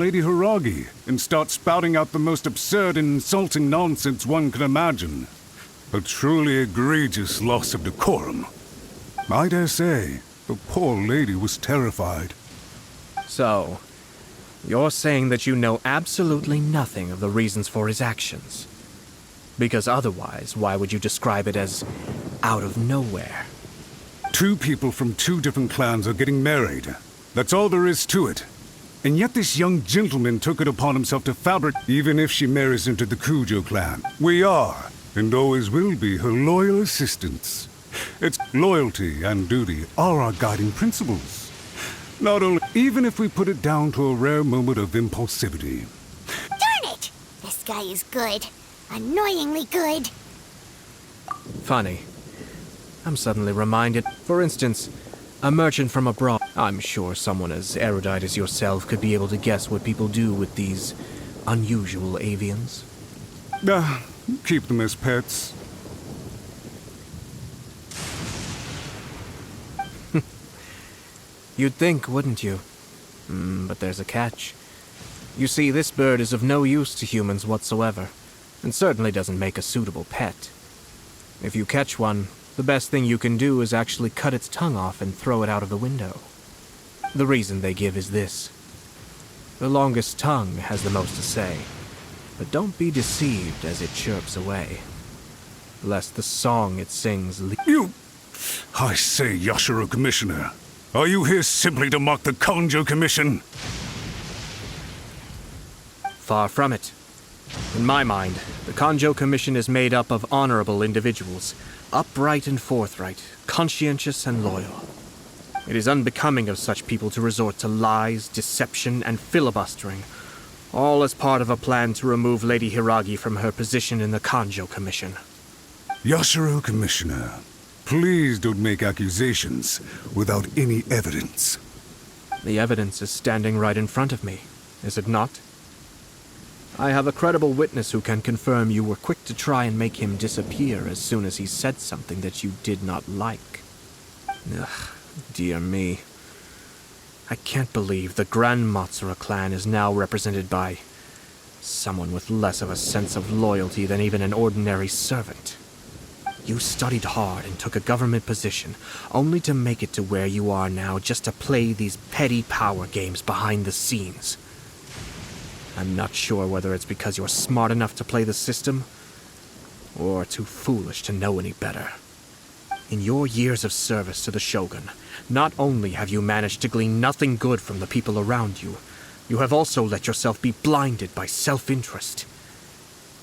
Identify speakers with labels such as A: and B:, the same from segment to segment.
A: Lady Hiragi and start spouting out the most absurd and insulting nonsense one can imagine. A truly egregious loss of decorum. I dare say, the poor lady was terrified.
B: So, you're saying that you know absolutely nothing of the reasons for his actions? Because otherwise, why would you describe it as out of nowhere?
A: Two people from two different clans are getting married. That's all there is to it. And yet this young gentleman took it upon himself to fabricate, even if she marries into the Kujo clan. We are, and always will be, her loyal assistants. It's loyalty and duty are our guiding principles. Not only, even if we put it down to a rare moment of impulsivity.
C: Darn it! This guy is good. Annoyingly good.
B: Funny. I'm suddenly reminded. For instance, a merchant from abroad. I'm sure someone as erudite as yourself could be able to guess what people do with these unusual avians.
A: Keep them as pets.
B: You'd think, wouldn't you? But there's a catch. You see, this bird is of no use to humans whatsoever, and certainly doesn't make a suitable pet. If you catch one, the best thing you can do is actually cut its tongue off and throw it out of the window. The reason they give is this. The longest tongue has the most to say, but don't be deceived as it chirps away, lest the song it sings
A: I say, Yashiro Commissioner, are you here simply to mock the Kanjo Commission?
B: Far from it. In my mind, the Kanjo Commission is made up of honorable individuals, upright and forthright, conscientious and loyal. It is unbecoming of such people to resort to lies, deception, and filibustering, all as part of a plan to remove Lady Hiragi from her position in the Kanjo Commission.
A: Yashiro Commissioner, please don't make accusations without any evidence.
B: The evidence is standing right in front of me, is it not? I have a credible witness who can confirm you were quick to try and make him disappear as soon as he said something that you did not like. Ugh, dear me. I can't believe the Grand Matsura clan is now represented by someone with less of a sense of loyalty than even an ordinary servant. You studied hard and took a government position, only to make it to where you are now just to play these petty power games behind the scenes. I'm not sure whether it's because you're smart enough to play the system, or too foolish to know any better. In your years of service to the Shogun, not only have you managed to glean nothing good from the people around you, you have also let yourself be blinded by self-interest.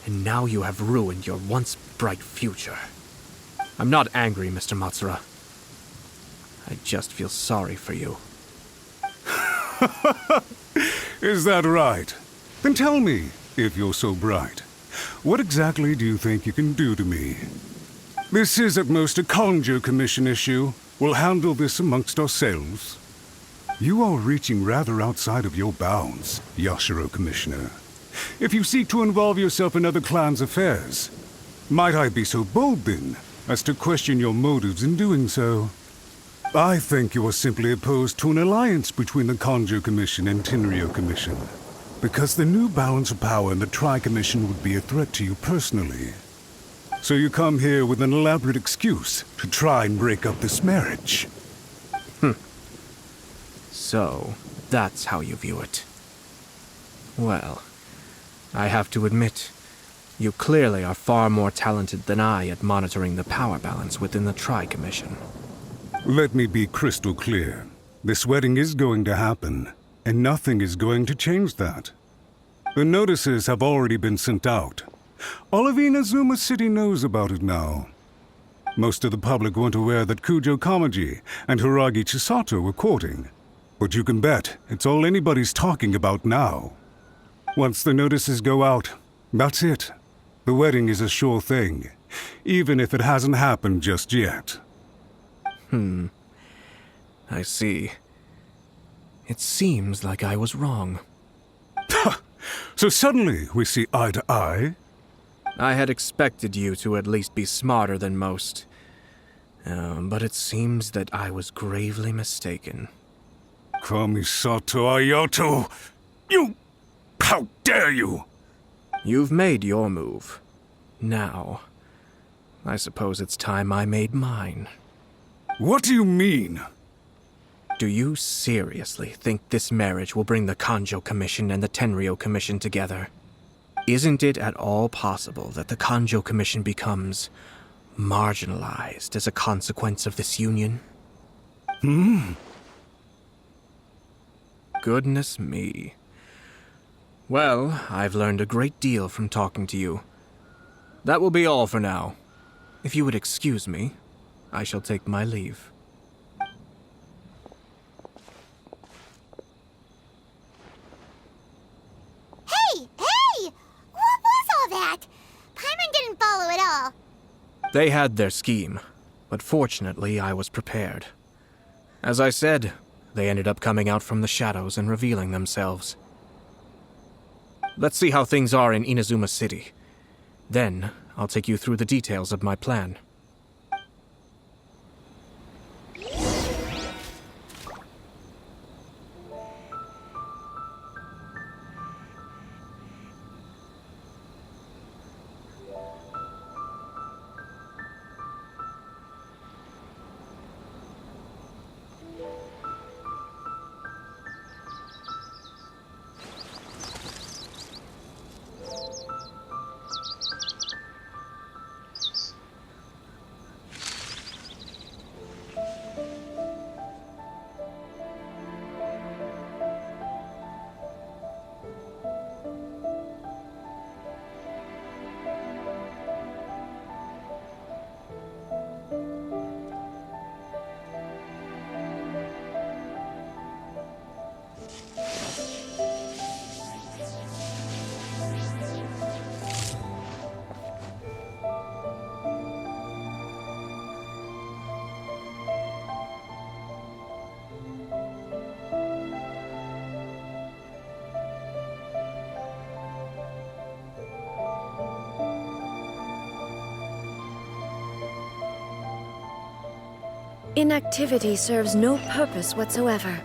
B: And now you have ruined your once bright future. I'm not angry, Mr. Matsura. I just feel sorry for you.
A: Is that right? Then tell me, if you're so bright, what exactly do you think you can do to me? This is at most a Kanjo Commission issue. We'll handle this amongst ourselves. You are reaching rather outside of your bounds, Yashiro Commissioner. If you seek to involve yourself in other clans' affairs, might I be so bold then, as to question your motives in doing so? I think you are simply opposed to an alliance between the Kanjo Commission and Tenryo Commission, because the new balance of power in the Tri-Commission would be a threat to you personally. So you come here with an elaborate excuse to try and break up this marriage.
B: So, that's how you view it. Well, I have to admit, you clearly are far more talented than I at monitoring the power balance within the Tri-Commission.
A: Let me be crystal clear. This wedding is going to happen, and nothing is going to change that. The notices have already been sent out. All of Inazuma City knows about it now. Most of the public weren't aware that Kujo Kamaji and Hiragi Chisato were courting. But you can bet it's all anybody's talking about now. Once the notices go out, that's it. The wedding is a sure thing, even if it hasn't happened just yet.
B: I see. It seems like I was wrong.
A: So suddenly we see eye to eye?
B: I had expected you to at least be smarter than most. But it seems that I was gravely mistaken.
A: Kamisato Ayato! You... How dare you!
B: You've made your move. Now, I suppose it's time I made mine.
A: What do you mean?
B: Do you seriously think this marriage will bring the Kanjo Commission and the Tenryo Commission together? Isn't it at all possible that the Kanjo Commission becomes marginalized as a consequence of this union? Goodness me. Well, I've learned a great deal from talking to you. That will be all for now. If you would excuse me, I shall take my leave.
C: Hey! Hey! What was all that? Paimon didn't follow at all.
B: They had their scheme, but fortunately I was prepared. As I said, they ended up coming out from the shadows and revealing themselves. Let's see how things are in Inazuma City. Then, I'll take you through the details of my plan.
D: Inactivity serves no purpose whatsoever.